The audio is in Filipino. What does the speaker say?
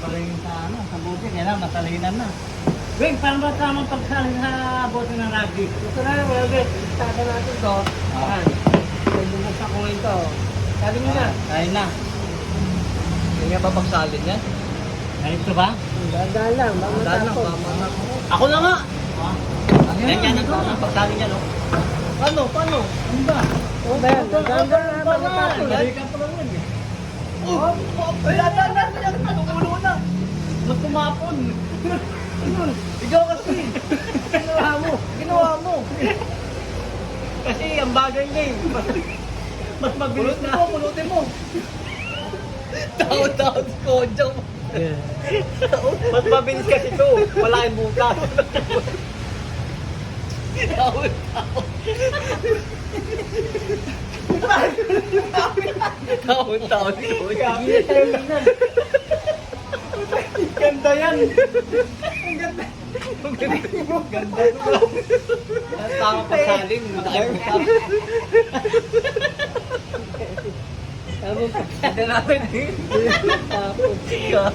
pala yung sa ano, sa buti. Kaya matalinan na. Weng, paano ba tamang pagsalin sa bote ng rugby? Ito na yung welvet. Istaka natin to. Yan. Bumuksan ko ngayon to. Sabi mo na. Ayun na. Hindi nga babagsalin yan. Ay, ito ba? Dahan lang. Baka Dahan lang, matapos. tama na. Ako na nga! Ganyan ang ito na. tamang pagsalin niya, no? Paano? Paano? Ano ba? O ba yan? Dahan lang. Baka matapos. Dali ka pa lang yun eh. Ay, dahan! Tumulo na! Ba't tumapon? Ikaw kasi! Ginawa mo! Ginawa mo! Kasi ang bagay niya eh. Mas mabilis na. Pulutin mo! Taon-taon si Kojang. Mas mabilis kasi ito. Wala yung bukas. Taon-taon. Taon-taon si Kojang. Ganda yan! Ang ganda! Ang ganda! Ganda ito! Tama pagsaling. Tama pa. Ganda natin eh. Tapos. God.